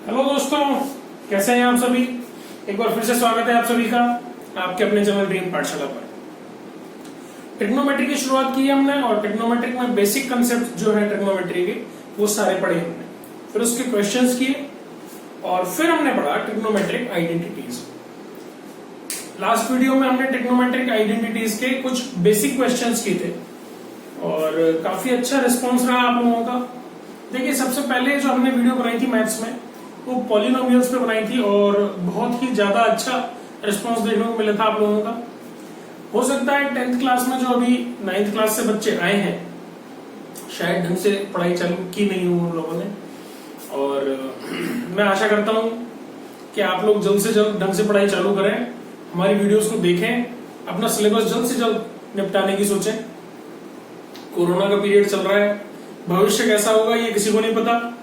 Hello दोस्तों, कैसे हैं आप सभी। एक बार फिर से स्वागत है आप सभी का आपके अपने चैनल ड्रीम पाठशाला पर। ट्रिग्नोमेट्री की शुरुआत की हमने और ट्रिग्नोमेट्री में बेसिक कंसेप्ट जो है ट्रिग्नोमेट्री के वो सारे पढ़े हमने। फिर उसके क्वेश्चंस किए और फिर हमने पढ़ा ट्रिग्नोमेट्रिक आइडेंटिटीज। लास्ट वीडियो में हमने ट्रिग्नोमेट्रिक आइडेंटिटीज के कुछ बेसिक क्वेश्चंस किए थे और काफी अच्छा रिस्पॉन्स रहा आप लोगों का। देखिए, सबसे पहले जो हमने वीडियो बनाई थी मैथ्स में वो पॉलिनोमियल्स पे बनाई थी और बहुत ही ज्यादा अच्छा रिस्पांस देखने को मिला था आप लोगों का। हो सकता है 10th क्लास में जो अभी 9th क्लास से बच्चे आए हैं शायद ढंग से पढ़ाई चालू की नहीं हो उन लोगों ने, और मैं आशा करता हूं कि आप लोग जल्द से जल्द ढंग से पढ़ाई चालू करें, हमारी वीडियोस को देखें, अपना सिलेबस जल्द से जल्द निपटाने की सोचें। कोरोना का पीरियड चल रहा है, भविष्य कैसा होगा ये किसी को नहीं पता।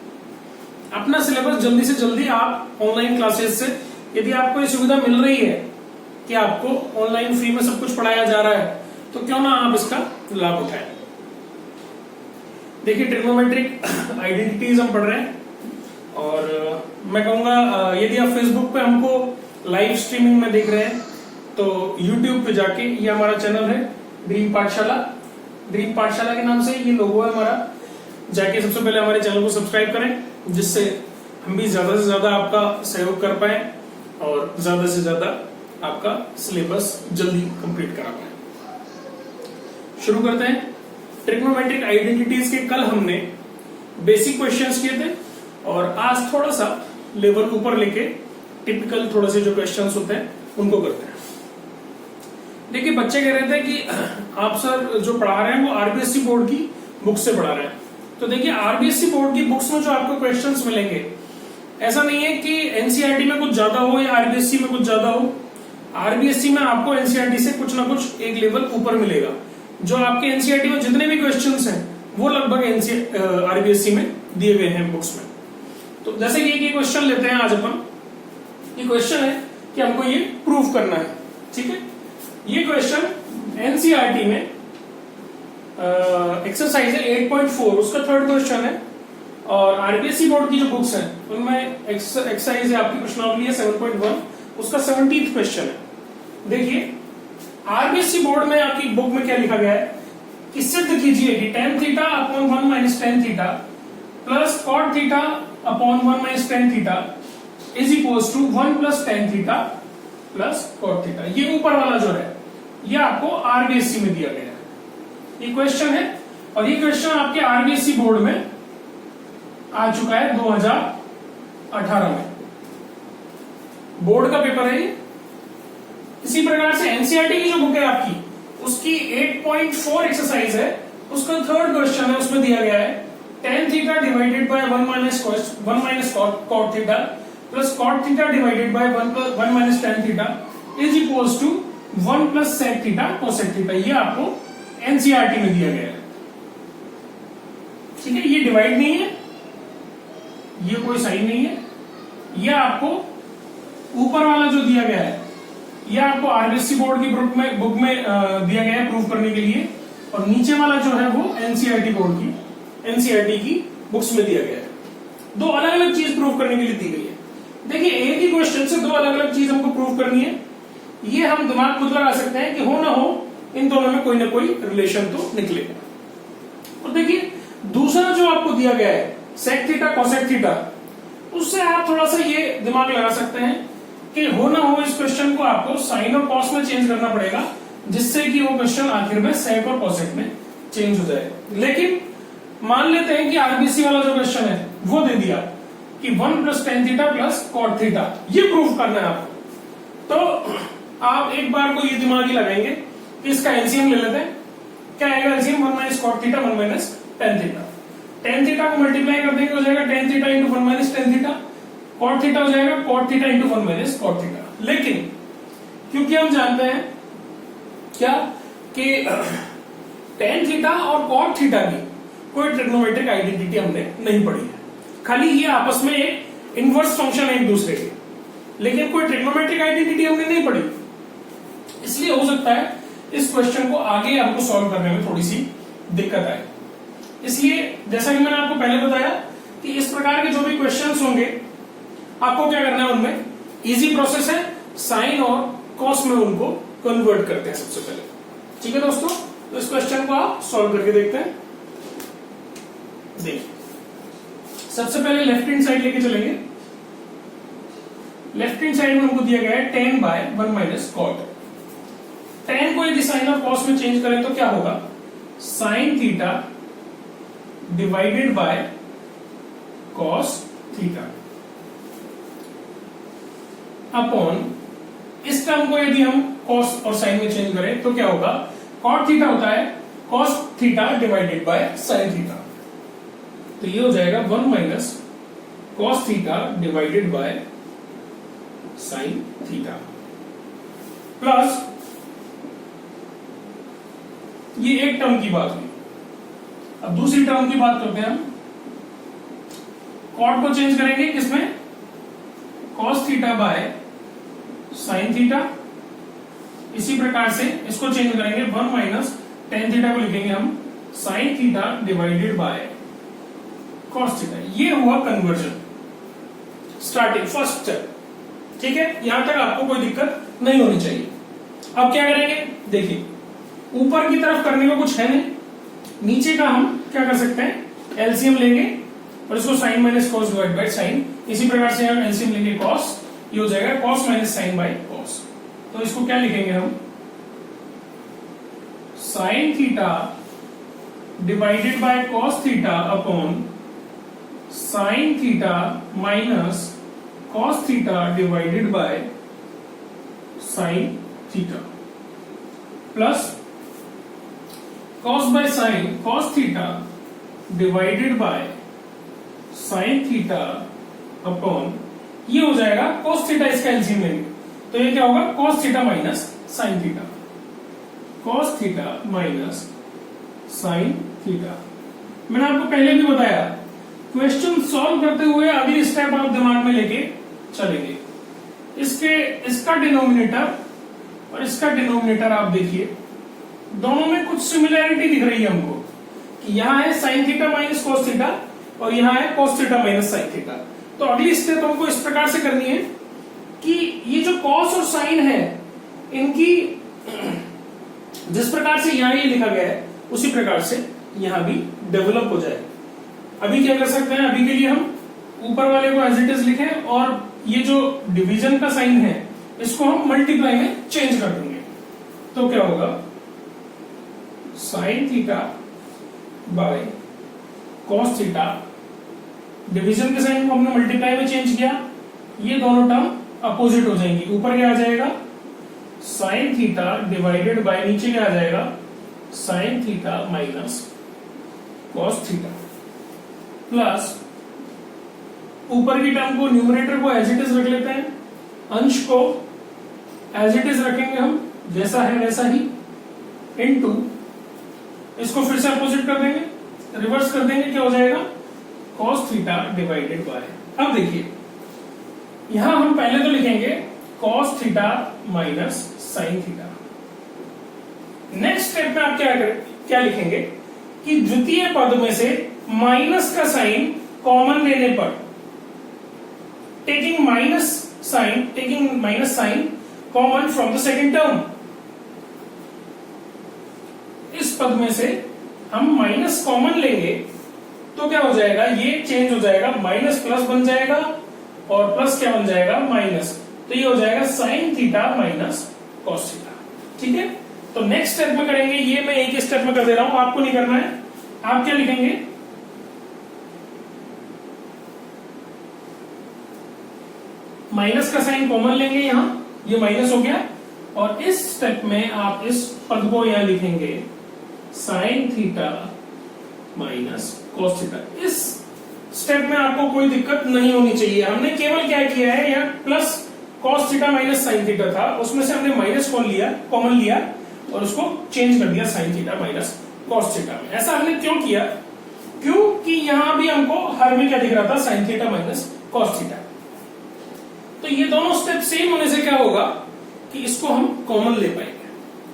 अपना सिलेबस जल्दी से जल्दी आप ऑनलाइन क्लासेस से, यदि आपको ये सुविधा मिल रही है कि आपको ऑनलाइन फ्री में सब कुछ पढ़ाया जा रहा है, तो क्यों ना आप इसका लाभ उठाएं। देखिए, ट्रिग्नोमेट्रिक आइडेंटिटीज हम पढ़ रहे हैं और मैं कहूंगा यदि आप फेसबुक पे हमको लाइव स्ट्रीमिंग में देख रहे हैं तो यूट्यूब पे जाके, ये हमारा चैनल है ड्रीम पाठशाला, ड्रीम पाठशाला के नाम से ये लोगो है हमारा, जाके सबसे पहले हमारे चैनल को सब्सक्राइब करें जिससे हम भी ज्यादा से ज्यादा आपका सहयोग कर पाए और ज्यादा से ज्यादा आपका सिलेबस जल्दी कंप्लीट करा पाए। शुरू करते हैं। ट्रिग्नोमेट्रिक आइडेंटिटीज के कल हमने बेसिक क्वेश्चंस किए थे और आज थोड़ा सा लेवल ऊपर लेके टिपिकल थोड़े से जो क्वेश्चंस होते हैं उनको करते हैं। देखिए, बच्चे कह रहे थे कि आप सर जो पढ़ा रहे हैं वो आरबीएससी बोर्ड की बुक से पढ़ा रहे हैं। तो देखिए, आरबीएससी बोर्ड की बुक्स में जो आपको क्वेश्चंस मिलेंगे, ऐसा नहीं है कि एनसीईआरटी में कुछ ज्यादा हो या आरबीएससी में कुछ ज्यादा हो। आरबीएससी में आपको एनसीईआरटी से कुछ ना कुछ एक लेवल ऊपर मिलेगा। जो आपके एनसीईआरटी में जितने भी क्वेश्चंस हैं वो लगभग आरबीएससी में दिए गए हैं बुक्स में। तो जैसे कि एक क्वेश्चन लेते हैं आज अपन। ये क्वेश्चन है कि हमको ये प्रूव करना है, ठीक है। ये क्वेश्चन एनसीईआरटी में एक्सरसाइज है 8.4, उसका थर्ड क्वेश्चन है और आरबीएससी बोर्ड की जो बुक्स हैं उनमें एक्सरसाइज है आपकी प्रश्नावली है 7.1, उसका 17th क्वेश्चन है। देखिए, आरबीएससी बोर्ड में आपकी बुक में क्या लिखा गया है कि सिद्ध कीजिए कि tan theta upon 1 minus tan theta plus cot theta upon 1 minus tan theta is equals to 1 plus tan theta plus cot theta. ये ऊपर वाला जो है ये आपको आरबीएससी में दिया गया है, ये क्वेश्चन है और ये क्वेश्चन आपके आरबीएससी बोर्ड में आ चुका है 2018 में। बोर्ड का पेपर है ये। इसी प्रकार से एनसीईआरटी की जो बुक है आपकी, उसकी 8.4 एक्सरसाइज है, उसका थर्ड क्वेश्चन है, उसमें दिया गया है tan theta divided by 1 minus cot theta plus cot theta divided by 1 minus tan theta is equals to 1 plus sec theta cosec theta. ये आपको एनसीईआरटी में दिया गया है, ठीक है। ये डिवाइड नहीं है, ये कोई साइन नहीं है, ये आपको ऊपर वाला जो दिया गया है ये आपको आरबीएससी बोर्ड की बुक में दिया गया है प्रूव करने के लिए, और नीचे वाला जो है वो एनसीईआरटी बोर्ड की एनसीईआरटी की बुक्स में दिया गया है। दो अलग अलग चीज प्रूव करने के लिए दी गई है। देखिए, एक ही क्वेश्चन से दो अलग अलग चीज हमको प्रूव करनी है, ये हम दिमाग खुद लगा सकते हैं कि हो ना हो इन दोनों में कोई ना कोई रिलेशन तो निकलेगा। और देखिए, दूसरा जो आपको दिया गया है सेक थीटा कोसेक थीटा, उससे आप थोड़ा सा ये दिमाग लगा सकते हैं कि हो ना हो इस क्वेश्चन को आपको साइन और कॉस में चेंज करना पड़ेगा, जिससे कि वो क्वेश्चन आखिर में सेक और कोसेक में चेंज हो जाए। लेकिन मान लेते हैं कि आरबीएससी वाला जो क्वेश्चन है वो दे दिया कि 1 plus tan theta plus cot theta, ये प्रूव करना है आपको। तो आप एक बार को ये दिमाग ही लगाएंगे कि इसका एलसीएम ले लेते हैं। क्या आएगा LCM? 1 minus cot theta 1 minus tan theta. tan theta को मल्टीप्लाई कर देंगे, हो जाएगा tan theta into 1 minus tan theta, cot theta हो जाएगा cot theta into 1 minus cot theta. लेकिन क्योंकि हम जानते हैं क्या कि tan थीटा और cot थीटा की कोई ट्रिग्नोमेट्रिक आइडेंटिटी हमने नहीं पढ़ी है, खाली ये आपस में एक इनवर्स फंक्शन है एक दूसरे के, लेकिन कोई ट्रिग्नोमेट्रिक आइडेंटिटी हमने नहीं पढ़ी। इसलिए हो सकता है इस क्वेश्चन को आगे आपको सॉल्व करने में थोड़ी सी दिक्कत आए। इसलिए जैसा कि मैंने आपको पहले बताया कि इस प्रकार के जो भी क्वेश्चंस होंगे आपको क्या करना है उनमें, इजी प्रोसेस है, साइन और कॉस में उनको कन्वर्ट करते हैं सबसे पहले। ठीक है दोस्तों, तो इस क्वेश्चन को आप सॉल्व करके देखते हैं। देखिए सबसे पहले लेफ्ट हैंड साइड लेके चलेंगे। लेफ्ट हैंड साइड में हमको दिया गया है tan by 1 minus cot. tan को यदि साइन और कॉस में चेंज करें तो क्या होगा, sign theta divided by cos theta upon, इस टर्म को यदि हम कॉस और साइन में चेंज करें तो क्या होगा, कॉट थीटा होता है cos theta divided by sine theta, तो ये हो जाएगा 1 minus cos theta divided by sine theta plus, ये एक टर्म की बात हुई। अब दूसरी टर्म की बात करते हैं हम। कॉट को चेंज करेंगे किसमें, cos theta by sine theta. इसी प्रकार से इसको चेंज करेंगे 1 माइनस टेन थीटा को लिखेंगे हम sine theta divided by cos theta. ये हुआ कन्वर्जन स्टार्टिंग फर्स्ट स्टेप। ठीक है, यहां तक आपको कोई दिक्कत नहीं होनी चाहिए। अब क्या करेंगे, देखिए ऊपर की तरफ करने को कुछ है नहीं, नीचे का हम क्या कर सकते हैं, एलसीएम लेंगे और इसको sine minus cos divide by sine. इसी प्रकार से हम एलसीएम लेंगे कॉस, ये हो जाएगा cos minus sine by cos. तो इसको क्या लिखेंगे हम, sine theta divided by cos theta upon sine theta minus cos theta divided by sine theta plus cos by sine cos theta divided by sine theta upon, ये हो जाएगा cos theta, इसका LCM लेंगे तो ये क्या होगा, cos theta minus sign theta, cos theta minus sine theta. मैंने आपको पहले भी बताया, क्वेश्चन सॉल्व करते हुए अगली स्टेप आप दिमाग में लेके चलेंगे। इसका डिनोमिनेटर और इसका डिनोमिनेटर आप देखिए, दोनों में कुछ सिमिलैरिटी दिख रही है हमको कि यहां है sign theta minus cos theta और यहां है cos theta minus sine theta. तो अगली स्टेप हमको इस प्रकार से करनी है कि ये जो कॉस और साइन है, इनकी जिस प्रकार से यहां ये लिखा गया है उसी प्रकार से यहां भी डेवलप हो जाए। अभी क्या कर सकते हैं, अभी के लिए हम ऊपर वाले को एज इट इज लिखें और ये जो डिवीजन का साइन है इसको हम मल्टीप्लाई में चेंज कर देंगे। तो क्या होगा, sign theta by cos theta, division के साइन को हमने मल्टीप्लाई में चेंज किया, ये दोनों टर्म अपोजिट हो जाएंगी। ऊपर क्या आ जाएगा, साइन थीटा डिवाइडेड बाय, नीचे क्या आ जाएगा, sign theta minus cos theta plus, ऊपर की टर्म को न्यूमरेटर को एज इट इज रख लेते हैं, अंश को एज इट इज रखेंगे हम, जैसा है वैसा ही, इनटू इसको फिर से अपोजिट कर देंगे, रिवर्स कर देंगे, क्या हो जाएगा, कॉस थीटा डिवाइडेड बाय। अब देखिए यहां हम पहले तो लिखेंगे cos theta minus sine theta. Next step में आप क्या लिखेंगे कि द्वितीय पद में से माइनस का साइन कॉमन लेने पर, taking minus sine common from the second term, इस पद में से हम माइनस कॉमन लेंगे तो क्या हो जाएगा, ये चेंज हो जाएगा, माइनस प्लस बन जाएगा और प्लस क्या बन जाएगा, माइनस। तो ये हो जाएगा sign theta minus cos theta. ठीक है, तो नेक्स्ट स्टेप में करेंगे, ये मैं एक स्टेप में कर दे रहा हूं, आपको नहीं करना है। आप क्या लिखेंगे, माइनस का साइन कॉमन लेंगे, यहां ये माइनस हो गया, और इस स्टेप में आप इस पद को यहां लिखेंगे sign theta minus cos theta. इस स्टेप में आपको कोई दिक्कत नहीं होनी चाहिए। हमने केवल क्या किया है, यहाँ plus cos theta minus sine theta था, उसमें से हमने माइनस कॉमन लिया और उसको चेंज कर दिया sign theta minus cos theta में। ऐसा हमने क्यों किया, क्योंकि यहां भी हमको हर में क्या दिख रहा था, sign theta minus cos theta. तो ये दोनों स्टेप सेम होने से क्या होगा कि इसको हम कॉमन ले पाएंगे।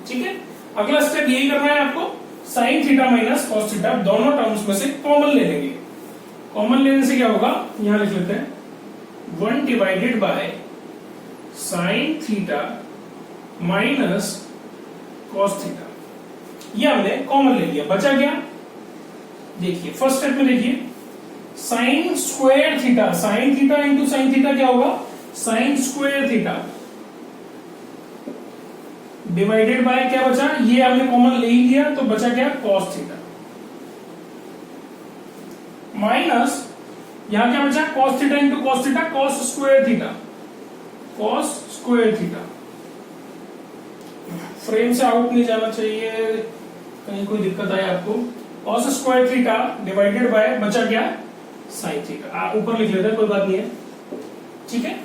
ठीक है, अगला स्टेप यही करना है आपको, sign theta minus cos theta दोनों टर्म्स में से कॉमन ले लेंगे। कॉमन लेने से क्या होगा, यहां लिख लेते हैं 1 divided by sine theta minus cos theta, ये हमने कॉमन ले लिया, बचा क्या? देखिए फर्स्ट स्टेप में देखिए, sign square theta, sign theta into sine theta क्या होगा? Sign square theta divided bye क्या बचा? ये हमने कॉमन ले ही लिया, तो बचा क्या? कॉस थीटा माइनस यहां क्या बचा? Cos theta into cos theta, cos square theta, cos square theta. Frame से आउट नहीं जाना चाहिए, कहीं कोई दिक्कत आए आपको। Cos square theta divided bye बचा क्या? Sine theta. ऊपर लिख लेते हैं, कोई बात नहीं है, ठीक है।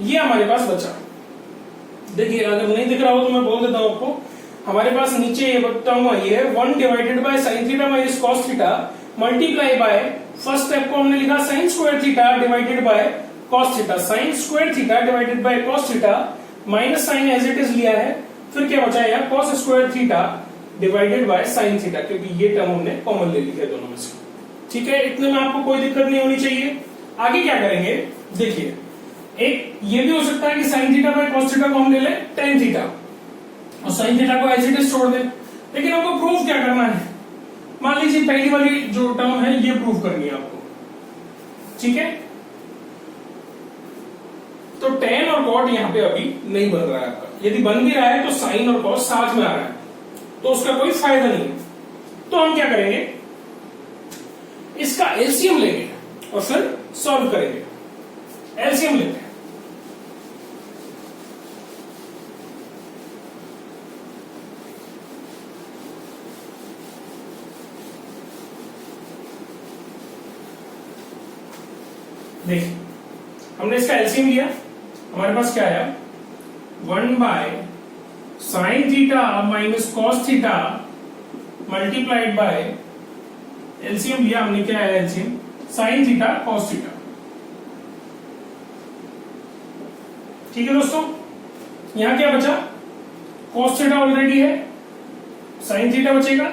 ये हमारे पास बचा। देखिए अगर नहीं दिख रहा हो तो मैं बोल देता हूं आपको, हमारे पास नीचे ये बता हुआ ये है 1 divided by sine theta minus cos theta multiply by, first step को हमने लिखा sine square theta divided by cos theta, sine square theta divided by cos theta minus sine as it is लिया है, फिर क्या बचा यार? Cos square theta divided by sine theta, क्योंकि ये टर्म हमने कॉमन ले ली है दोनों में से, ठीक है। इतने में आपको कोई दिक्कत नहीं होनी चाहिए। आगे क्या करेंगे? देखिए एक ये भी हो सकता है कि sign theta by cos theta को हम ले लें टेन थीटा और साइन थीटा को एज इट इज छोड़ दें, लेकिन आपको प्रूफ क्या करना है? मान लीजिए पहली वाली जो टर्म है ये प्रूफ करनी है आपको, ठीक है। तो टेन और कॉट यहां पे अभी नहीं बन रहा है आपका, यदि बन भी रहा है तो साइन और कॉस साथ में आ रहा है, तो उसका कोई फायदा नहीं है। तो हम क्या करेंगे? इसका एलसीएम लेंगे और फिर सॉल्व करेंगे। एलसीएम लेते हैं, देखिए हमने इसका एलसीएम लिया, हमारे पास क्या आया? 1 by sine theta minus cos theta multiplied bye, LCM लिया हमने, क्या आया LCM? Sign theta cos theta, ठीक है दोस्तों। यहां क्या बचा? कॉस थीटा ऑलरेडी है, साइन थीटा बचेगा,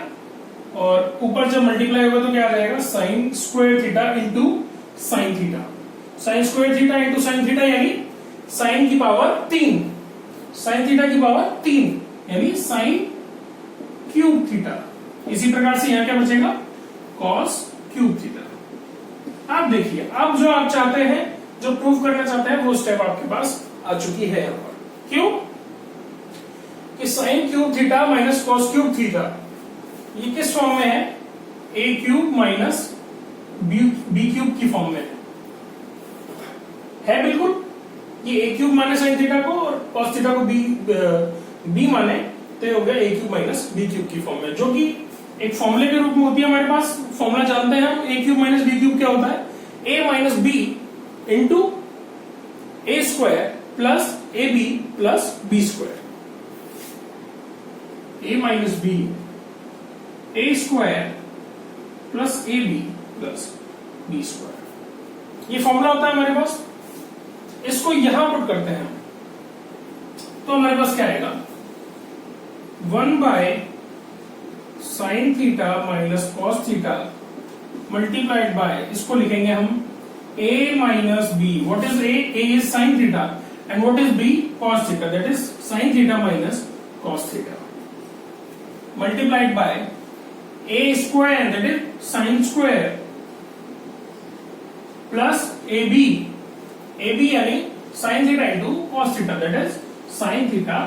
और ऊपर जब मल्टीप्लाई होगा तो क्या आ जाएगा? Sine square theta into sine theta, sine square theta into sine theta यानी साइन की पावर 3, साइन थीटा की पावर 3 यानी साइन क्यूब थीटा। इसी प्रकार से यहां क्या बचेगा? Cos cube theta. आप देखिए, अब जो आप चाहते हैं, जो प्रूव करना चाहते हैं, वो स्टेप आपके पास आ चुकी है यहां पर। क्यों? कि sine cube theta minus cos cube theta ये किस फॉर्म में है? ए क्यूब माइनस बी क्यूब की फॉर्म में है बिल्कुल। ये ए क्यूब माने साइन थीटा को और कॉस थीटा को बी माने, तो ये हो गया ए क्यूब माइनस बी क्यूब की फॉर्म में, जो कि एक फॉर्मूले के रूप में होती है हमारे पास। फॉर्मूला जानते हैं हम, a cube minus b cube क्या होता है? A minus b into a square plus a b plus b square, a minus b a square plus a b plus b square, ये फॉर्मूला होता है हमारे पास। इसको यहां पुट करते हैं तो हमारे पास क्या आएगा? 1 by sine theta minus cos theta multiplied by, इसको लिखेंगे हम a minus B. What is a? a is sine theta and what is b? Cos theta, that is sine theta minus cos theta multiplied by a square, that is sine square plus ab यानी sine theta into cos theta, that is sine theta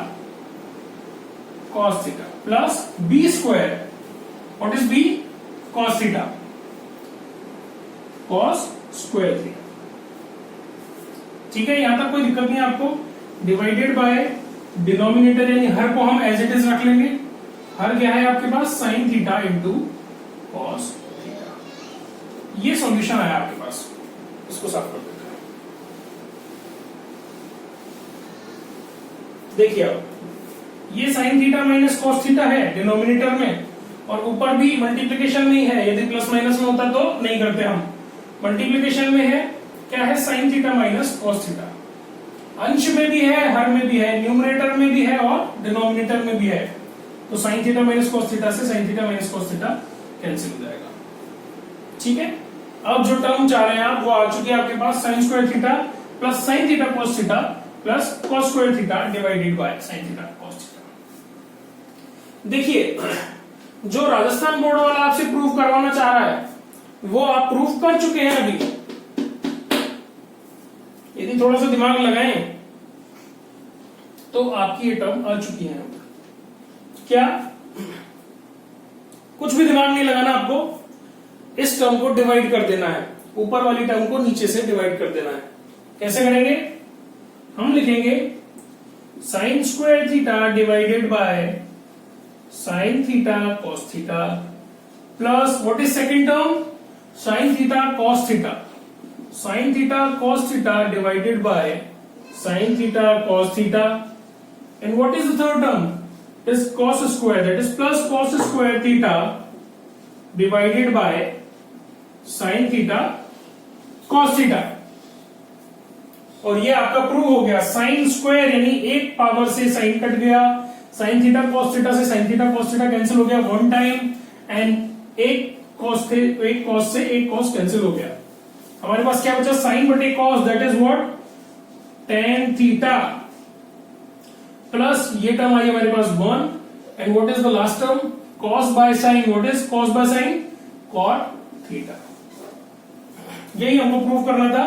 cos theta plus b square. What is b? Cos theta, cos square theta, ठीक है। यहां तक कोई दिक्कत नहीं है आपको। डिवाइडेड बाय डिनोमिनेटर यानी हर को हम एज इट इज रख लेंगे। हर क्या है आपके पास? Sine theta into cos theta. ये सॉल्यूशन आया आपके पास, इसको साफ कर देते हैं। देखिए अब ये sign theta minus cos theta है डिनोमिनेटर में, और ऊपर भी मल्टीप्लिकेशन नहीं है। यदि प्लस माइनस में होता तो नहीं करते हम, मल्टीप्लिकेशन में है। क्या है? Sign theta minus cos theta. अंश में भी है, हर में भी है, न्यूमरेटर में भी है और डिनोमिनेटर में भी है। तो sine theta minus cos theta से sine theta minus cos theta cancel हो जाएगा, ठीक है। अब जो टर्म चाह रहे हैं आप वो आ चुकी है आपके पास sin square theta plus sin theta cos theta plus cos square theta divided by sin theta cos theta. देखिए जो राजस्थान बोर्ड वाला आपसे प्रूफ करवाना चाह रहा है वो आप प्रूफ कर चुके हैं अभी। यदि थोड़ा सा दिमाग लगाएं तो आपकी ये टर्म आ चुकी है। क्या कुछ भी दिमाग नहीं लगाना आपको, इस टर्म को डिवाइड कर देना है, ऊपर वाली टर्म को नीचे से डिवाइड कर देना है। कैसे करेंगे? हम लिखेंगे sin square theta divided by sin theta cos theta plus what is second term sin theta cos theta, sin theta cos theta divided by sin theta cos theta and what is the third term? It is cos square, that is plus cos square theta divided by sin theta cos theta। और ये आपका prove हो गया। sin square यानी एक power से sin cut गया, sin theta cos theta से sin theta cos theta cancel हो गया वन टाइम, एंड एक cos से एक cos कैंसिल हो गया। हमारे पास क्या बचा? sin बटे cos, that is what? tan theta plus ये टर्म आई हमारे पास 1 and what is the last term? cos by sin, what is cos by sin? cot theta. यही हमको प्रूव करना था,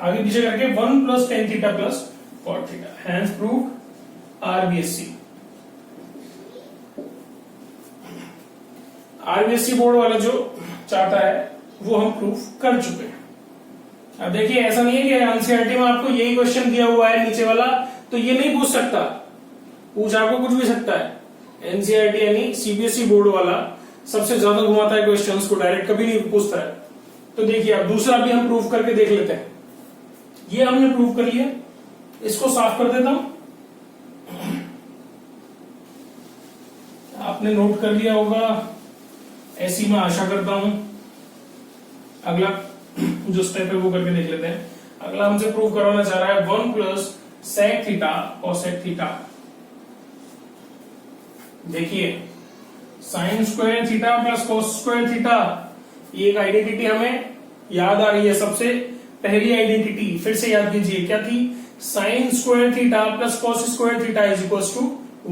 आगे पीछे करके 1 plus tan theta plus cot theta, hence prove RBSC. RBSC board वाला जो चाहता है वो हम प्रूफ कर चुके हैं। अब देखिए ऐसा नहीं है कि एनसीईआरटी में आपको यही क्वेश्चन दिया हुआ है नीचे वाला तो ये नहीं पूछ सकता, पूछ आपको कुछ भी सकता है। एनसीईआरटी यानी सीबीएसई बोर्ड वाला सबसे ज्यादा घुमाता है क्वेश्चंस को, डायरेक्ट कभी नहीं पूछता है। तो देखिए अब दूसरा भी हम प्रूफ करके देख लेते हैं। ये हमने प्रूफ कर लिया, इसको साफ कर देता हूं। आपने नोट कर लिया होगा, ऐसी मैं आशा करता हूं। अगला जो स्टेप है वो करके देख लेते हैं। अगला हमसे प्रूव करवाना चाह रहा है 1 plus sec theta cosec theta. देखिए sin square theta plus cos square theta, ये एक आइडेंटिटी हमें याद आ रही है। सबसे पहली आइडेंटिटी फिर से याद कीजिए, क्या थी? sin square theta plus cos square theta is equal to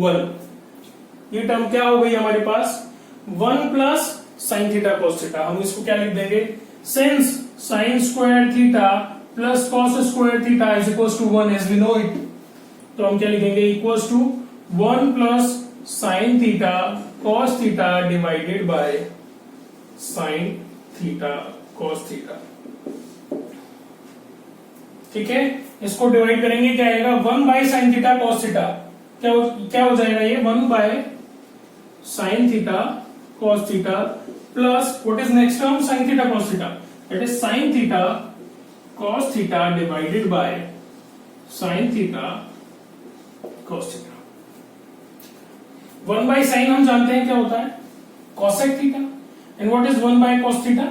1। ये टर्म क्या हो गई हमारे पास? 1 plus sin theta cos theta. हम इसको क्या लिख देंगे? Since sin square theta plus cos square theta is equal to 1 as we know it, तो हम क्या लिखेंगे? Equal to 1 plus sin theta cos theta divided by sin theta cos theta. ठीक है, इसको डिवाइड करेंगे, क्या आएगा? 1 by sin theta cos theta. क्या हो जाएगा ये? 1 by sin theta cos theta plus what is next term? sin theta cos theta, that is sin theta cos theta divided by sin theta cos theta. 1 by sin हम जानते हैं क्या होता है? cosec theta, and what is 1 by cos theta?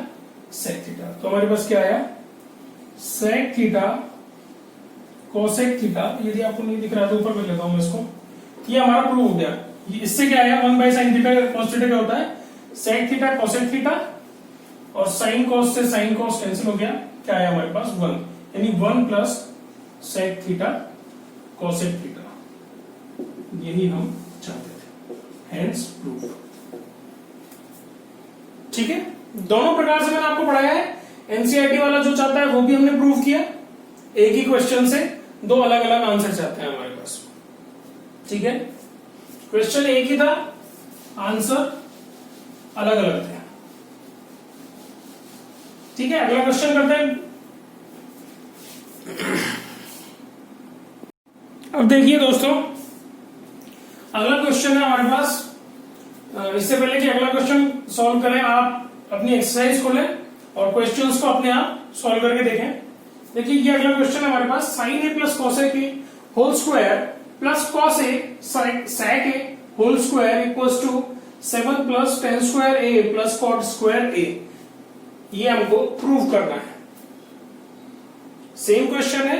sec theta. तो हमारे पास क्या आया? sec theta cosec theta. यदि आपको नहीं दिख रहा तो ऊपर कर लेता हूं मैं इसको। ये हमारा प्रूव हो गया। इससे क्या आया? 1 by sin theta cos theta क्या होता है? sec थीटा cosec थीटा, और sin cos से sin cos कैंसिल हो गया, क्या आया हमारे पास? 1, यानी 1 plus sec theta cosec theta. यही हम चाहते थे, हेंस प्रूफ। ठीक है, दोनों प्रकार से मैंने आपको पढ़ाया है। एनसीईआरटी वाला जो चाहता है वो भी हमने प्रूव किया, एक ही क्वेश्चन से दो अलग अलग आंसर चाहते हैं हमारे पास। ठीक है, क्वेश्चन एक ही था, आंसर अलग अलग थे। ठीक है, अगला क्वेश्चन करते हैं। अब देखिए दोस्तों, अगला क्वेश्चन है हमारे पास। इससे पहले कि अगला क्वेश्चन सॉल्व करें, आप अपनी एक्सरसाइज खोलें और क्वेश्चंस को अपने आप सॉल्व करके देखें। देखिए ये अगला क्वेश्चन है हमारे पास। sin a plus cos a के whole square plus cos a sec a whole square equals to 7 plus tan square a plus cot square a। ये हमको प्रूव करना है। सेम क्वेश्चन है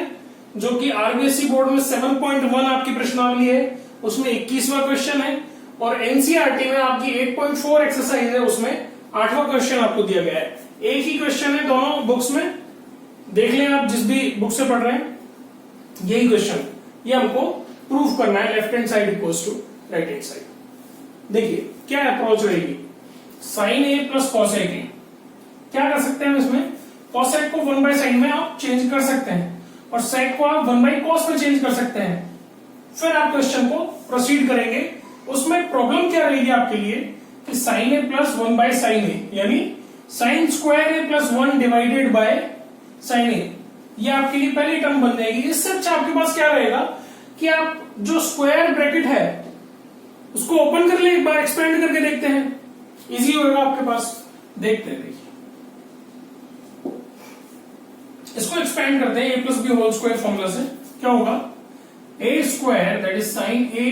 जो कि आरबीएसई बोर्ड में 7.1 आपकी प्रश्नावली है, उसमें 21वां क्वेश्चन है, और एनसीईआरटी में आपकी 8.4 एक्सरसाइज है, उसमें 8वां क्वेश्चन आपको दिया गया है। एक ही क्वेश्चन है दोनों बुक्स में, देख लें आप जिस भी बुक से पढ़ रहे हैं, यही क्वेश्चन, ये हमको प्रूफ करना है left hand side equals to right hand side. देखिए क्या अप्रोच रहेगी, sine A plus cosec A, क्या कर सकते हैं इसमें, कॉसेक को 1 बाय साइन में आप चेंज कर सकते हैं और सेक को आप 1 बाय कॉस में चेंज कर सकते हैं। फिर आप क्वेश्चन को प्रोसीड करेंगे, उसमें प्रॉब्लम क्या रहेगी आपके लिए कि sine A plus 1 by sine a, यानी sine square A plus 1 divided by sine a, ये आपके लिए पहली टर्म बन जाएगी। इससे अच्छा आपके पास क्या रहेगा कि आप जो स्क्वायर ब्रैकेट है उसको ओपन कर ले, एक बार एक्सपेंड करके देखते हैं, इजी होगा आपके पास। देखते हैं, देखिए इसको एक्सपेंड करते हैं, a plus b whole square formula से क्या होगा, a square that is sine a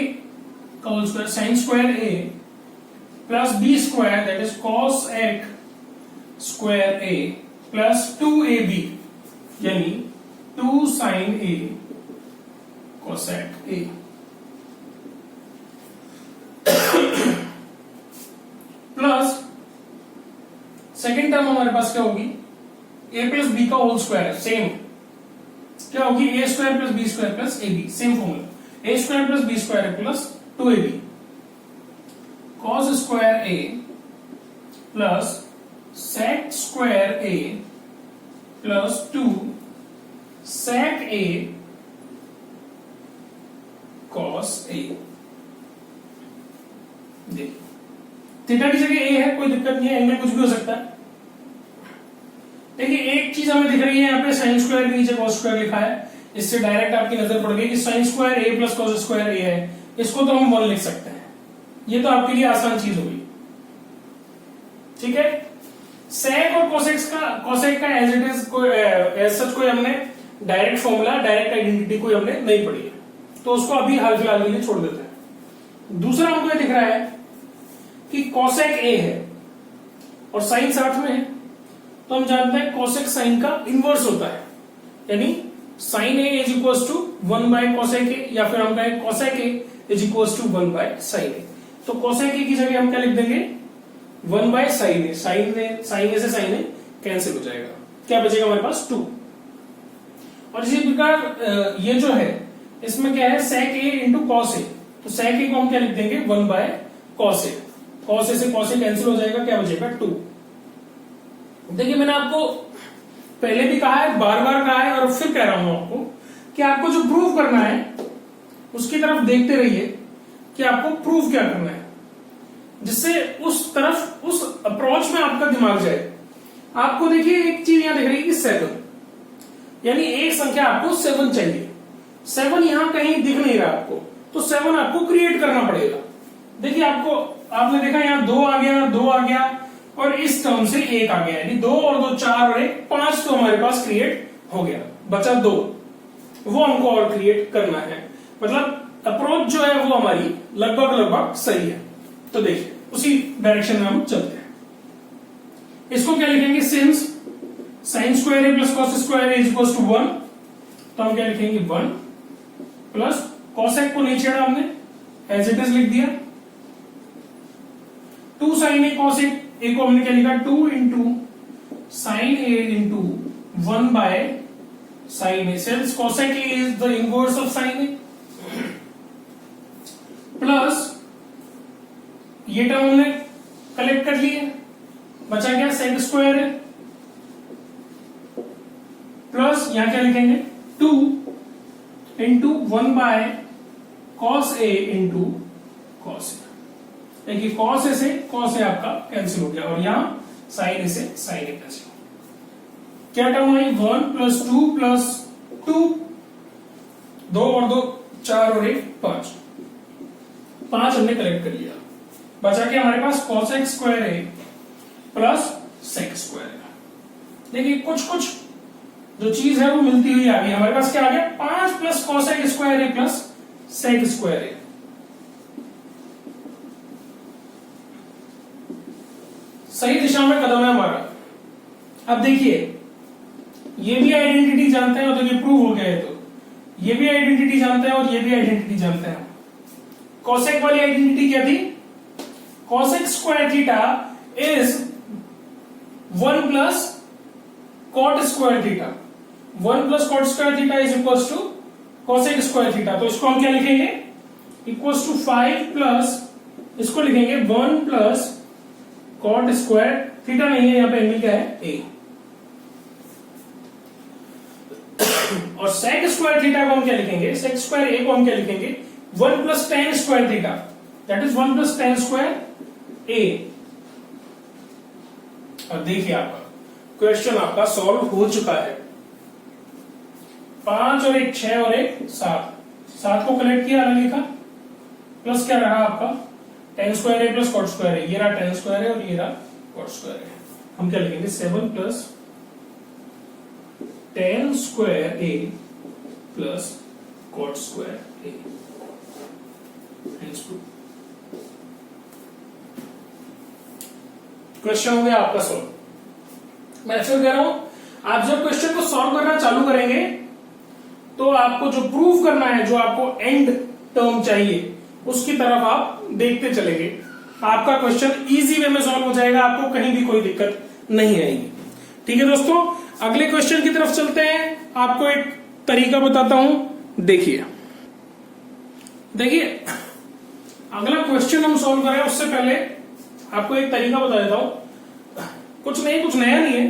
का whole square, sine square A plus b square that is cos x square A plus 2ab, यानी 2 sine a cosec a plus second term हमारे पास क्या होगी, a plus b का whole square, same क्या होगी, a square plus b square plus a b, same formula, a square plus b square plus 2ab, cos square A plus sec square A plus 2 sec a cos a. देखिए theta की जगह ए है, कोई दिक्कत नहीं है, एंगल कुछ भी हो सकता है। देखिए एक चीज हमें दिख रही है यहाँ पे, साइन स्क्वायर के नीचे कॉस स्क्वायर लिखा है, इससे डायरेक्ट आपकी नजर पड़ गई कि साइन स्क्वायर ए प्लस कॉस स्क्वायर ए है, इसको तो हम 1 लिख सकते हैं, ये तो आपके लिए आसान चीज होगी। ठीक है, सेक और कोसेक का एज इट इज कोई एज सच कोई हमने डायरेक्ट फॉर्मूला, डायरेक्ट आइडेंटिटी कोई हमने नहीं पढ़ी है, तो उसको अभी हाल फिलहाल के लिए छोड़ देते हैं। दूसरा हमको ये दिख रहा है कि कोसेक ए है और साइन साथ में है, तो हम जानते हैं कोसेक साइन का इनवर्स होता है, यानी sine a is equal to 1 by cosec a, या फिर हम कहें cosec a is equal to 1 by sine a. तो कोसेक ए की जगह हम क्या लिख देंगे, 1 बाय साइन ए, साइन ए से साइन ए कैंसिल हो जाएगा, क्या बचेगा हमारे पास 2। और इसी प्रकार ये जो है इसमें क्या है, सेक ए इंटू कॉस ए, तो सेक ए को हम क्या लिख देंगे, 1 बाय कॉस ए, कॉस ए से कॉस ए कैंसिल हो जाएगा, क्या बचेगा 2। देखिए मैंने आपको पहले भी कहा है, बार बार कहा है और फिर कह रहा हूं आपको कि आपको जो प्रूव करना है उसकी तरफ देखते रहिए कि आपको प्रूव क्या करना है, जिससे उस तरफ, उस अप्रोच में आपका दिमाग जाए। आपको देखिए एक चीज यहां दिख रही है कि 7, यानी एक संख्या आपको 7 चाहिए, 7 यहां कहीं दिख नहीं रहा आपको, तो 7 आपको क्रिएट करना पड़ेगा। देखिए आपको, आपने देखा यहां 2 आ गया, 2 आ गया और इस टर्म से 1 आ गया, यानी 2 और 2 4 और 1 5 तो हमारे पास क्रिएट हो गया, बचा 2, वो हमको और क्रिएट करना है। मतलब अप्रोच जो है वो हमारी लगभग सही है। तो देखिए उसी डायरेक्शन में हम चलते हैं। इसको क्या लिखेंगे, since sine square A plus cos square A is equal to 1, तो हम क्या लिखेंगे 1 प्लस कॉसेक को नहीं छेड़ा हमने, एज इट इज लिख दिया, 2 साइन ए कॉसेक ए को हमने क्या लिखा, 2 into sine A into 1 by sine A, since cosec A is the inverse of sine A, plus ये टर्म हमने कलेक्ट कर लिए, बचा क्या सेक स्क्वायर है, प्लस यहां क्या लिखेंगे 2 into 1 by cos a into cos a. देखिए कॉस ए से कॉस ए आपका कैंसिल हो गया और यहां साइन ए से साइन ए कैंसिल हो गया। क्या टर्म आई, 1 प्लस 2 प्लस 2, 2 और 2 4 और 1 5, 5 हमने कलेक्ट कर लिया, बचा के हमारे पास कॉस एक्स स्क्वायर ए प्लस सेक स्क्वायर ए। देखिए कुछ कुछ जो चीज है वो मिलती हुई आ गई, हमारे पास क्या आ गया, 5 प्लस कॉस एक्स स्क्वायर ए प्लस सेक स्क्वायर ए। सही दिशा में कदम है हमारा। अब देखिए ये भी आइडेंटिटी जानते हैं, तो ये प्रूव हो गया है, तो ये भी आइडेंटिटी जानते हैं और ये भी आइडेंटिटी जानते हैं। कॉसेक वाली आइडेंटिटी क्या थी, cosec square theta is 1 plus cot square theta, 1 plus cot square theta is equal to cosec square theta. तो इसको हम क्या लिखेंगे, इक्वल्स टू 5 प्लस, इसको लिखेंगे 1 प्लस कॉट स्क्वायर थीटा, नहीं है यहां पे एंगल क्या है ए, और सेक स्क्वायर थीटा को हम क्या लिखेंगे, सेक स्क्वायर ए को हम क्या लिखेंगे, 1 plus tan square theta, that is 1 plus tan square a. अब देखिए आपका क्वेश्चन आपका सॉल्व हो चुका है। 5 और 1 6 और 1 7, 7 को कलेक्ट किया, अलग लिखा, प्लस क्या रहा आपका ten square A plus cot square a, ये रहा टेन स्क्वायर है और ये रहा कॉट स्क्वायर है। हम क्या लिखेंगे 7 प्लस टेन स्क्वायर ए प्लस कॉट स्क्वायर ए। क्वेश्चन हो गया आपका सॉल्व। मैं फिर कह रहा हूं, आप जब क्वेश्चन को सॉल्व करना चालू करेंगे तो आपको जो प्रूव करना है, जो आपको एंड टर्म चाहिए, उसकी तरफ आप देखते चलेंगे। आपका क्वेश्चन इजी वे में सॉल्व हो जाएगा, आपको कहीं भी कोई दिक्कत नहीं आएगी। ठीक है दोस्तों, अगले क्वेश्चन की तरफ चलते हैं। आपको एक तरीका बताता हूं, देखिए अगला क्वेश्चन हम सॉल्व करें उससे पहले आपको एक तरीका बता देता हूं। कुछ नया नहीं है,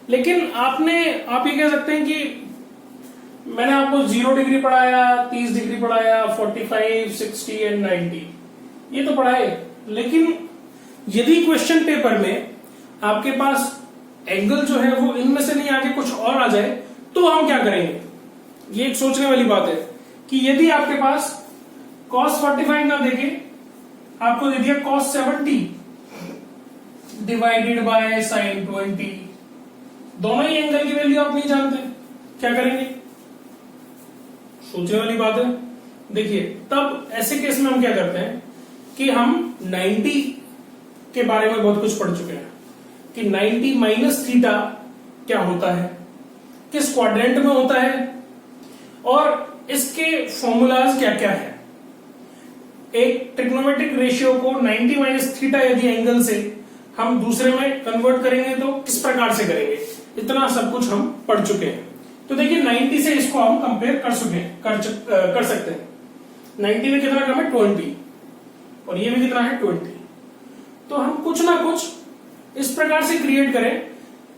लेकिन आप ये कह सकते हैं कि मैंने आपको 0 डिग्री पढ़ाया, 30 डिग्री पढ़ाया, 45, 60 एंड 90, ये तो पढ़ाए, लेकिन यदि क्वेश्चन पेपर में आपके पास एंगल जो है वो इनमें से नहीं आके कुछ और आ जाए तो हम क्या करेंगे। ये एक सोचने वाली बात है कि यदि आपके पास cos 45 ना देके आपको दे दिया cos 70 डिवाइडेड बाय sin 20, दोनों ही एंगल की वैल्यू आप नहीं जानते, क्या करेंगे, सोचने वाली बात है। देखिए तब ऐसे केस में हम क्या करते हैं कि हम 90 के बारे में बहुत कुछ पढ़ चुके हैं कि 90 माइनस थीटा क्या होता है, किस क्वाड्रेंट में होता है, और इसके फॉर्मूलाज क्या क्या है। एक ट्रिग्नोमेट्रिक रेशियो को 90 माइनस थीटा यदि एंगल से हम दूसरे में कन्वर्ट करेंगे तो किस प्रकार से करेंगे, इतना सब कुछ हम पढ़ चुके हैं। तो देखिए 90 से इसको हम कंपेयर कर सकते हैं। 90 में कितना कम है 20, और ये भी कितना है 20। तो हम कुछ ना कुछ इस प्रकार से क्रिएट करें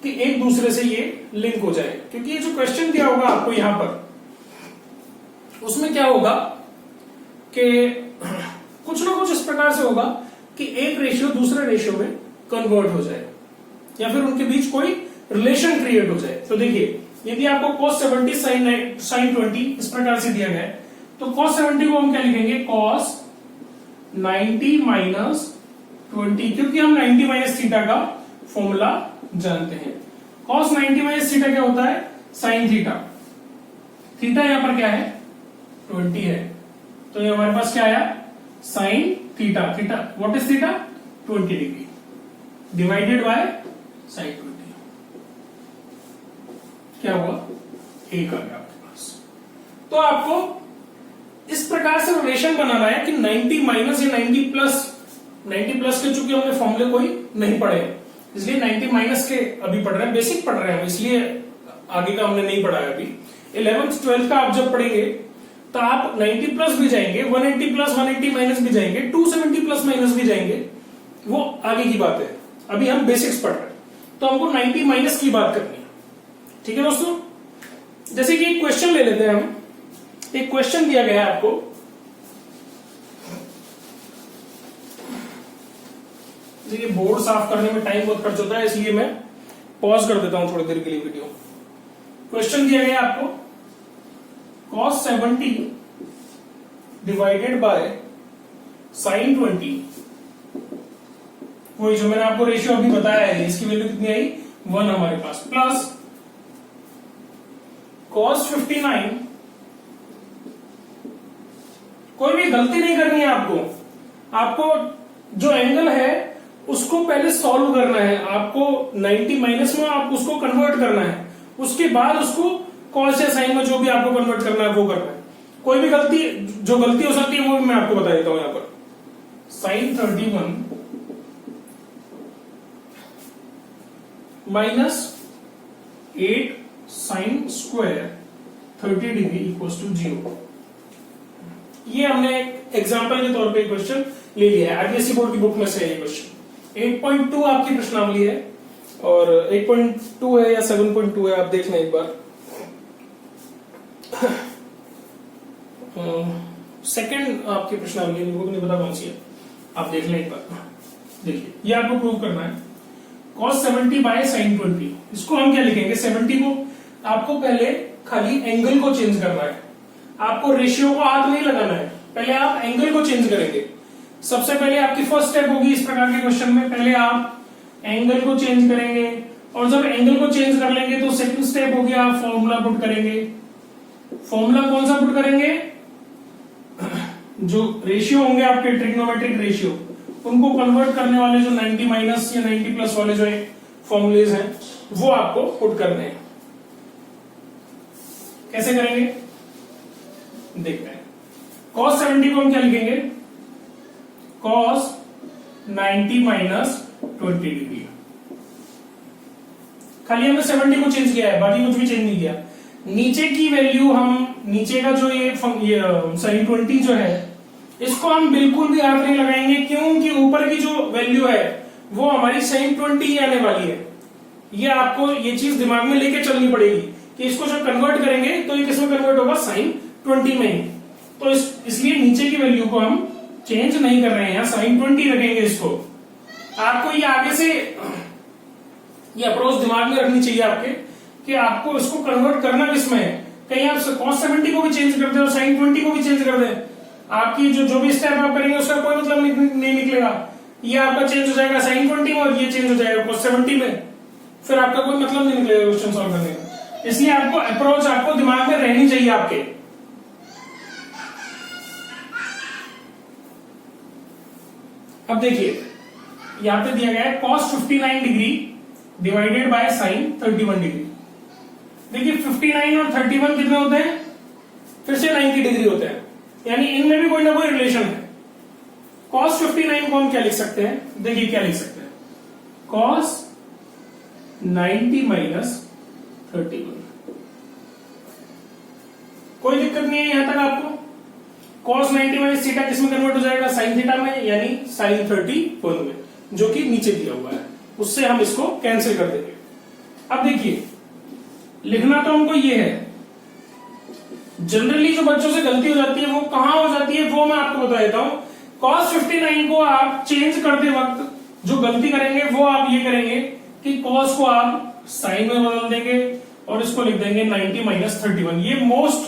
कि एक दूसरे से ये लिंक हो जाए, क्योंकि ये जो क्वेश्चन दिया होगा आपको यहां पर, उसमें क्या होगा कि कुछ ना कुछ इस प्रकार से होगा कि एक रेशियो दूसरे रेशियो में कन्वर्ट हो जाए या फिर उनके बीच कोई रिलेशन क्रिएट हो जाए। तो देखिए यदि आपको cos 70 sin 20 इस प्रकार से दिया गया है, तो cos 70 को हम क्या लिखेंगे, cos 90 माइनस 20, क्योंकि हम 90 माइनस थीटा का फॉर्मूला जानते हैं। cos 90 माइनस थीटा क्या होता है, sin थीटा, थीटा यहां पर क्या है 20 है, तो ये हमारे पास क्या आया sin theta, theta what is theta 20 degree divided by sin 20, क्या हुआ 1 आ गया आपके पास। तो आपको इस प्रकार से रिलेशन बनाना है कि 90 माइनस या 90 प्लस के चूंकि हमने फॉर्मूले कोई नहीं पढ़े, इसलिए 90 माइनस के अभी पढ़ रहे हैं, बेसिक पढ़ रहे हैं, इसलिए आगे का हमने नहीं पढ़ा है अभी। 11th 12th का आप जब पढ़ेंगे तो आप 90 प्लस भी जाएंगे, 180 प्लस 180 माइनस भी जाएंगे, 270 प्लस माइनस भी जाएंगे, वो आगे की बात है। अभी हम बेसिक्स पढ़ रहे हैं, तो हमको 90 माइनस की बात करनी है। ठीक है दोस्तों, जैसे कि एक क्वेश्चन ले लेते हैं हम। एक क्वेश्चन दिया गया है आपको, देखिए बोर्ड साफ करने में टाइम बहुत खर्च होता है, इसलिए मैं पॉज कर देता हूं थोड़ी देर के लिए वीडियो। क्वेश्चन दिया गया आपको cos 70 डिवाइडेड बाय sin 20, वही जो मैंने आपको रेशियो अभी बताया है, इसकी वैल्यू कितनी आई 1 हमारे पास, प्लस cos 59, कोई भी गलती नहीं करनी है आपको जो एंगल है उसको पहले सॉल्व करना है, आपको 90 माइनस में आप उसको कन्वर्ट करना है, उसके बाद उसको कॉस या साइन में जो भी आपको कन्वर्ट करना है वो करना है। कोई भी जो गलती हो सकती है वो भी मैं आपको बता देता हूं। यहां पर sin 31 minus 8 sine square 30 degree equals to 0। ये हमने एग्जाम्पल के तौर पे क्वेश्चन ले लिया है, आरबीएसई बोर्ड की बुक में से ये क्वेश्चन। 8.2 आपकी प्रश्नावली है और 8.2 है या 7.2 है, आप देख लें एक बार। सेकंड आपकी प्रश्नावली बुक नहीं पता कौन सी है, आप देख लें एक बार। देखिए ये आपको प्रूव करना है cos 70 बाय sin 20। इसको हम क्या लिखेंगे, 70 को आपको पहले खाली एंगल को चेंज करना है, आपको रेशियो को हाथ नहीं लगाना है, पहले आप एंगल को चेंज करेंगे। सबसे पहले आपकी फर्स्ट स्टेप होगी इस प्रकार के क्वेश्चन में, पहले आप एंगल को चेंज करेंगे और जब एंगल को चेंज कर लेंगे तो सेकंड स्टेप हो गया, आप फॉर्मूला पुट करेंगे। फॉर्मूला कौन सा पुट करेंगे, जो रेशियो होंगे आपके ट्रिग्नोमेट्रिक रेशियो, उनको कन्वर्ट करने वाले जो 90 माइनस या 90 प्लस वाले जो फॉर्मूलेज हैं वो आपको पुट करने हैं। कैसे करेंगे देखते हैं। cos 70 को हम क्या लिखेंगे, cos 90 माइनस 20 डिग्री। खाली हमने 70 को चेंज किया है, बाकी कुछ भी चेंज नहीं किया। नीचे की वैल्यू हम, नीचे का जो ये sin 20 जो है, इसको हम बिल्कुल भी हाथ नहीं लगाएंगे, क्योंकि ऊपर की जो वैल्यू है वो हमारी sin 20 ही आने वाली है। ये आपको ये चीज दिमाग में लेके चलनी पड़ेगी कि इसको जब कन्वर्ट करेंगे तो ये किसमें कन्वर्ट होगा, sin 20 में ही। तो इसलिए नीचे की वैल्यू को हम चेंज नहीं कर रहे हैं, sin 20 रखेंगे इसको। आपको ये आगे से ये अप्रोच दिमाग में रखनी चाहिए आपके, कि आपको इसको कन्वर्ट करना किसमें है। कहीं आप cos 70 को भी चेंज कर दे और sin 20 को भी चेंज कर दे, आपकी जो भी स्टेप आप करेंगे उसका कोई मतलब नहीं निकलेगा। ये आपका चेंज हो जाएगा sin 20 में और ये चेंज हो जाएगा cos 70 में, फिर आपका कोई मतलब नहीं निकलेगा क्वेश्चन सॉल्व करने का। इसलिए आपको अप्रोच आपको दिमाग में रहनी चाहिए आपके। अब देखिए यहां पे दिया गया है cos 59 degree divided by sin 31 degree. देखिए 59 और 31 कितने होते हैं, फिर से 90 डिग्री होते हैं, यानी इनमें भी कोई ना कोई रिलेशन है। cos 59 को हम क्या लिख सकते हैं, देखिए क्या लिख सकते हैं, cos 90 माइनस 31। कोई दिक्कत नहीं है यहां तक आपको। cos 90 माइनस थीटा किसमें कन्वर्ट हो जाएगा, sin थीटा में, यानी sin 31 में, जो कि नीचे दिया हुआ है, उससे हम इसको कैंसिल कर देंगे। अब देखिए लिखना तो हमको ये है, जनरली जो बच्चों से गलती हो जाती है वो कहां हो जाती है वो मैं आपको बता देता हूं। cos 59 को आप चेंज करते वक्त जो गलती करेंगे वो आप ये करेंगे कि cos को आप sin में बदल देंगे और इसको लिख देंगे 90 माइनस 31। ये मोस्ट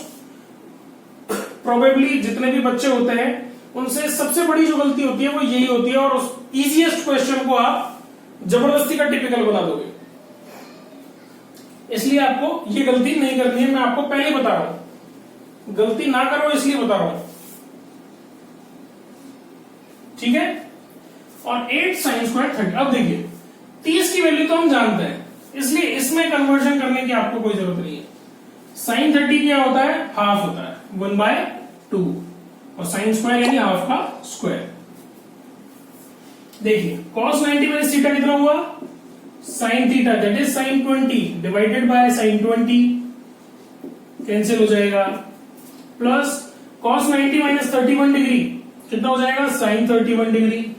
प्रोबेबली जितने भी बच्चे होते हैं उनसे सबसे बड़ी जो गलती होती है वो यही होती है, और उस इजीएस्ट क्वेश्चन को आप जबरदस्ती का टिपिकल बना दोगे। इसलिए आपको ये गलती नहीं करनी है, मैं आपको पहले बता रहा हूं, गलती ना करो इसलिए बता रहा हूं, ठीक है। और 8 साइन स्क्वायर 30। अब देखिए 30 की वैल्यू तो हम जानते हैं, इसलिए इसमें कन्वर्जन करने की आपको कोई जरूरत नहीं है। साइन 30 क्या होता है, हाफ होता है, 1/2, और साइन स्क्वायर यानी हाफ का स्क्वायर। देखिए cos 90 माइनस थीटा कितना हुआ, sine theta, that is sign 20 divided by sign 20, cancel हो जाएगा, प्लस cos 90 माइनस 31 डिग्री कितना हो जाएगा, sine 31 degree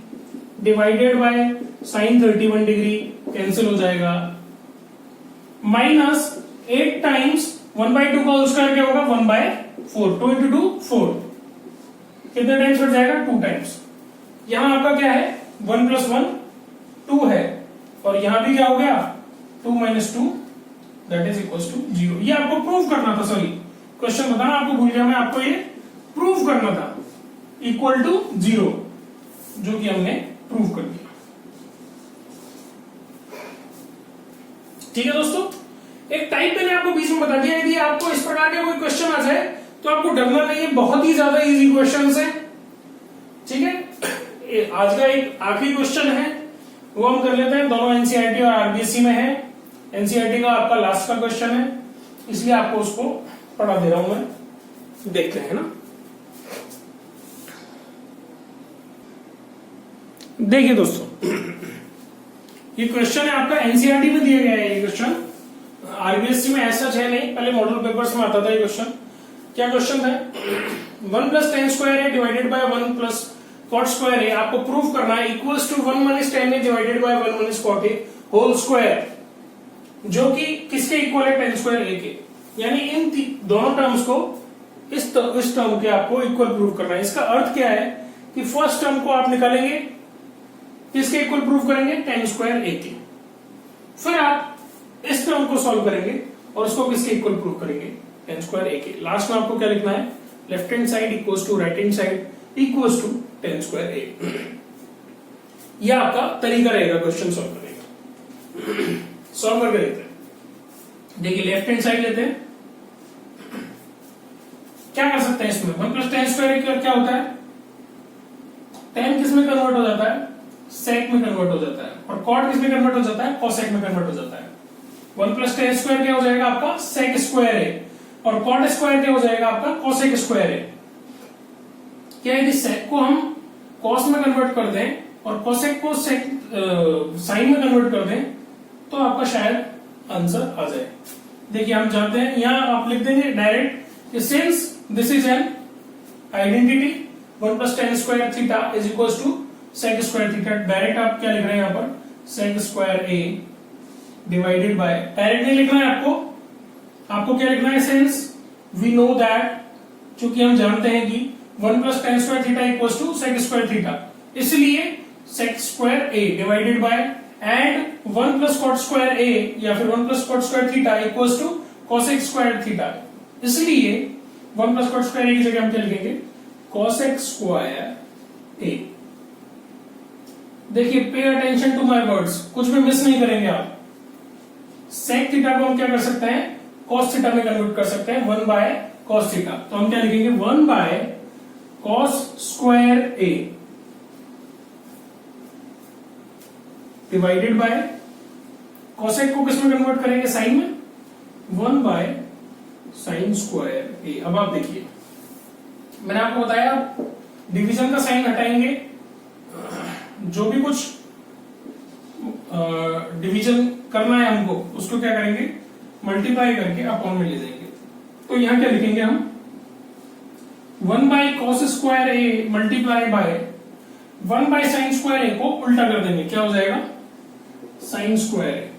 divided by sine 31 degree, cancel हो जाएगा, माइनस 8 टाइम्स 1/2 का होल स्क्वायर क्या होगा, 1/4, 2 into 2 4, कितने टाइम्स बढ़ जाएगा, 2 टाइम्स। यहां आपका क्या है, 1 + 1 2 है, और यहां भी क्या हो गया, 2 - 2 दैट इज इक्वल टू 0। ये आपको प्रूव करना था, सॉरी क्वेश्चन बताना आपको भूल गया मैं, आपको ये प्रूव करना था, इक्वल टू 0, जो कि हमने प्रूव कर दिया। ठीक है दोस्तों, एक टाइप मैंने आपको बीच में बता दिया, यदि आपको इस प्रकार के कोई क्वेश्चन आ जाए तो आपको डरना नहीं है, बहुत ही ज्यादा इजी क्वेश्चन है। ठीक है, आज का एक आखिरी क्वेश्चन है वो हम कर लेते हैं, दोनों एनसीईआरटी और आरबीएसई में है। एनसीईआरटी का आपका लास्ट का क्वेश्चन है, इसलिए आपको उसको पढ़ा दे रहा हूं मैं, देखते हैं ना। देखिए दोस्तों, ये क्वेश्चन है आपका एनसीईआरटी में दिया गया है। ये क्वेश्चन आरबीएससी में ऐसा है नहीं, पहले मॉडल पेपर्स में आता था ये क्वेश्चन। क्या क्वेश्चन था? 1 प्लस टेन स्क्वायर है divided by 1 plus cot square है, आपको प्रूव करना है इक्वल्स टू 1 माइनस टेन है divided by 1 minus cot A whole square, जो कि किसके इक्वल है? टेन स्क्वायर ए के। यानी इन दोनों टर्म्स को इस टर्म के आपको इक्वल प्रूव करना है। इसका अर्थ क्या है कि फर्स्ट टर्म को आप निकालेंगे, किसके इक्वल प्रूव करेंगे? टेन स्क्वायर ए के। फिर आप इस टर्म को सॉल्व करेंगे और उसको किसके इक्वल प्रूव करेंगे? टेन स्क्वायर ए के। लास्ट में आपको क्या लिखना है? Left hand side equals to right hand side equals to tan square a. यह आपका तरीका रहेगा क्वेश्चन सॉल्व करने का। सॉल्व करके देखते हैं। देखिए लेफ्ट हैंड साइड लेते हैं, क्या कर सकते हैं इसमें? 1 प्लस टेन स्क्वायर क्या होता है? टेन किस में कन्वर्ट हो जाता है? सेक में कन्वर्ट हो जाता है। और कॉट किस में कन्वर्ट हो जाता है? कोसेक में कन्वर्ट हो जाता है। 1 प्लस टेन स्क्वायर क्या हो जाएगा आपका? सेक स्क्वायर है। और कॉट स्क्वायर क्या हो जाएगा आपका? कोसेक स्क्वायर है। क्या यदि सेक को हम कॉस में कन्वर्ट कर दें और कोसेक को सेक साइन में कन्वर्ट कर दें तो आपका शायद आंसर आ जाए। देखिए हम जानते हैं, यहां आप लिख देंगे direct, since this is an identity 1 plus tan square theta is equals to sec square theta. Direct आप क्या लिख रहे हैं यहां पर? Sec square A divided by, direct नहीं लिखना है आपको क्या लिखना है? सिंस वी नो दैट, चूंकि हम जानते हैं कि 1 plus tan square theta equals to sec square theta, इसलिए sec square A divided by and 1 plus cot square a या फिर 1 plus cot square theta equals to cosec square theta, इसलिए 1 plus cot square ए की जगह हम क्या लिखेंगे? Cosec square ए। देखिए pay attention to my words, कुछ भी मिस नहीं करेंगे आप। सेक थीटा को हम क्या कर सकते हैं? कॉस थीटा में कन्वर्ट कर सकते हैं, 1 बाय कॉस थीटा। तो हम क्या लिखेंगे? 1 by cos square A divided bye, cosec को किस में कन्वर्ट करेंगे? साइन में, 1 बाय साइन स्क्वायर ए। अब आप देखिए, मैंने आपको बताया डिवीजन का साइन हटाएंगे, जो भी कुछ डिवीजन करना है हमको उसको क्या करेंगे? मल्टीप्लाई करके अपॉन में ले जाएंगे। तो यहां क्या लिखेंगे हम? 1 by cos square a multiply by 1 by sine square a को उल्टा कर देंगे, क्या हो जाएगा? Sine square a,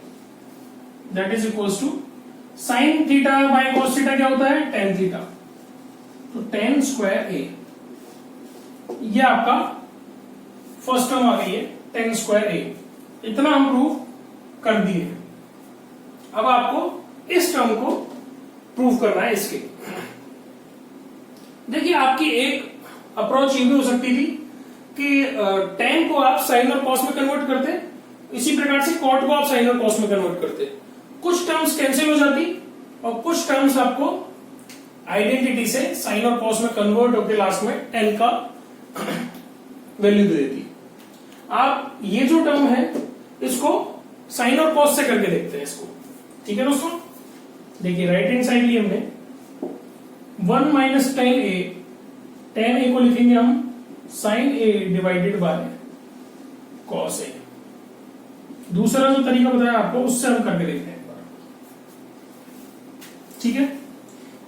that is equals to sine theta by cos theta क्या होता है? Tan theta. तो टेन स्क्वायर ए, ये आपका फर्स्ट टर्म आ गई है, टेन स्क्वायर ए। इतना हम प्रूव कर दिए। अब आपको इस टर्म को प्रूव करना है इसके। देखिए आपकी एक अप्रोच ये भी हो सकती थी कि टेन को आप साइन और कॉस में कन्वर्ट करते, इसी प्रकार से कॉट को आप साइन और कॉस में कन्वर्ट करते। कुछ टर्म्स कैंसिल हो जाती और कुछ टर्म्स आपको आइडेंटिटी से साइन और कॉस में कन्वर्ट होकर लास्ट में टेन का वैल्यू दे देती। आप ये जो टर्म है इसको साइन और कॉस से करके देखते हैं इसको, ठीक है दोस्तों? देखिए राइट हैंड साइड ली हमने 1 माइनस टेन ए को लिखेंगे हम sine A divided by cos a. दूसरा जो तरीका बताया आपको उससे हम करके देखते हैं एक बार, ठीक है?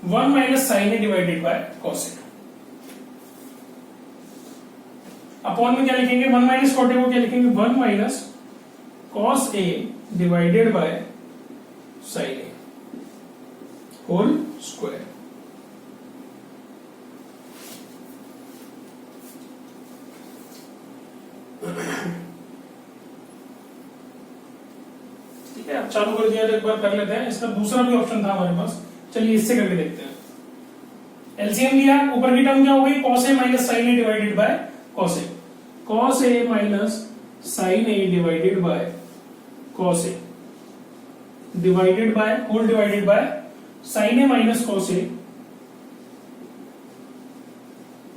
1 minus sine A divided by cos A, upon में क्या लिखेंगे? 1 माइनस कॉट ए को क्या लिखेंगे? 1 minus cos A divided by sine A whole square. ठीक है, अब चालू कर दिया तो एक बार कर लेते हैं। इसका दूसरा भी ऑप्शन था हमारे पास, चलिए इससे करके देखते हैं। एलसीएम लिया, ऊपर की टर्म क्या हो गई? Cos A minus sine A divided by cos A. Cos A minus sine A divided by cos A divided by whole divided by sine A minus cos A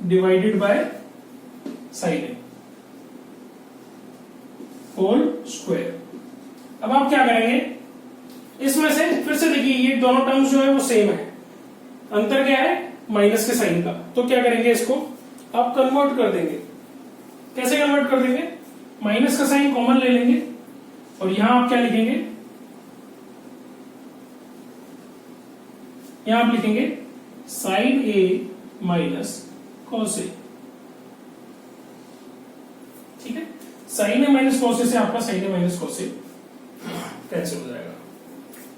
divided by sine A whole square. अब आप क्या करेंगे? इसमें से फिर से देखिए ये दोनों टर्म्स जो है वो सेम है, अंतर क्या है? माइनस के साइन का। तो क्या करेंगे? इसको आप कन्वर्ट कर देंगे। कैसे कन्वर्ट कर देंगे? माइनस का साइन कॉमन ले लेंगे और यहां आप क्या लिखेंगे, यहां आप लिखेंगे साइन ए माइनस कॉस ए। ठीक है, साइन ए माइनस कॉस ए से आपका sign A minus cos A cancel हो जाएगा।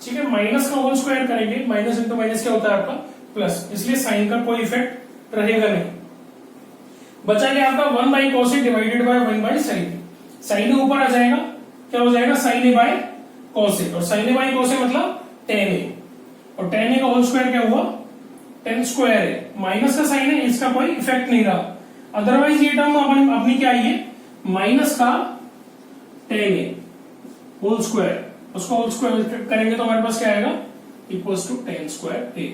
ठीक है, माइनस का होल स्क्वायर करेंगे, माइनस इंटू माइनस क्या होता है आपका प्लस, इसलिए साइन का कोई इफेक्ट रहेगा नहीं। बचा गया आपका 1 by cos A divided by 1 by sine a. Sine a ऊपर आ जाएगा, क्या हो जाएगा sine a by cos a, और sine a by cos a मतलब टेन ए, और टेन ए का होल स्क्वायर क्या हुआ 10 स्क्वायर है, माइनस का साइन है, इसका कोई इफेक्ट नहीं रहा। अदरवाइज ये टर्म अपनी क्या आई है माइनस का 10a होल स्क्वायर, उसको होल स्क्वायर करेंगे तो हमारे पास क्या आएगा इक्वल्स टू 10 स्क्वायर a।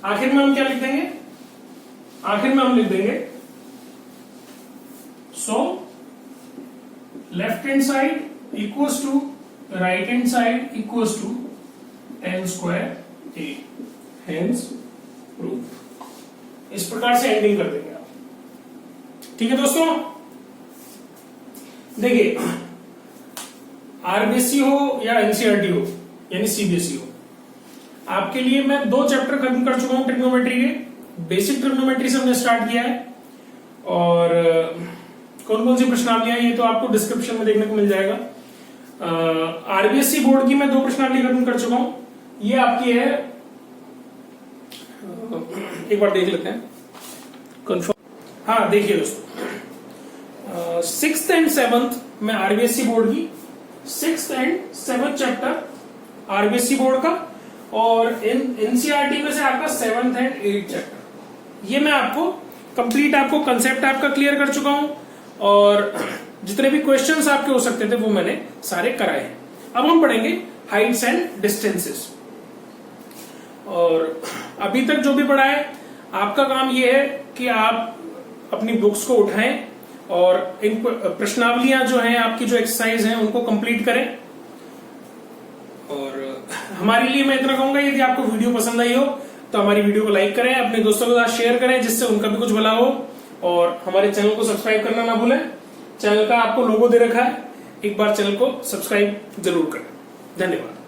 आखिर में हम क्या लिख देंगे, आखिर में हम लिख देंगे so left hand side equals to right hand side equals to 10 square a, hence proof. इस प्रकार से एंडिंग कर देंगे आप। ठीक है दोस्तों, देखिए आरबीएससी हो या एनसीईआरटी हो यानी सीबीएसई हो, आपके लिए मैं 2 चैप्टर खत्म कर चुका हूं ट्रिग्नोमेट्री के। बेसिक ट्रिग्नोमेट्री से हमने स्टार्ट किया है, और कौन कौन सी प्रश्नावलियां ये तो आपको डिस्क्रिप्शन में देखने को मिल जाएगा। आरबीएससी बोर्ड की मैं 2 प्रश्नावली खत्म कर चुका हूं, ये आपकी है, एक बार देख लेते हैं कंफर्म। हाँ देखिए दोस्तों, 6th एंड 7th में आरबीएससी बोर्ड की 6th and 7th chapter RBSC board का, और एनसीईआरटी में से आपका 7th एंड 8th चैप्टर, ये मैं आपको कंप्लीट आपको कंसेप्ट आपका क्लियर कर चुका हूं, और जितने भी क्वेश्चंस आपके हो सकते थे वो मैंने सारे कराए हैं। अब हम पढ़ेंगे हाइट्स एंड डिस्टेंसेस, और अभी तक जो भी पढ़ा है आपका काम ये है कि आप अपनी बुक्स को उठाएं और इन प्रश्नावलियां जो हैं आपकी जो एक्सरसाइज हैं उनको कंप्लीट करें। और हमारे लिए मैं इतना कहूंगा, यदि आपको वीडियो पसंद आई हो तो हमारी वीडियो को लाइक करें, अपने दोस्तों के साथ शेयर करें जिससे उनका भी कुछ भला हो, और हमारे चैनल को सब्सक्राइब करना ना भूलें। चैनल का आपको लोगो दे रखा है, एक बार चैनल को सब्सक्राइब जरूर करें। धन्यवाद।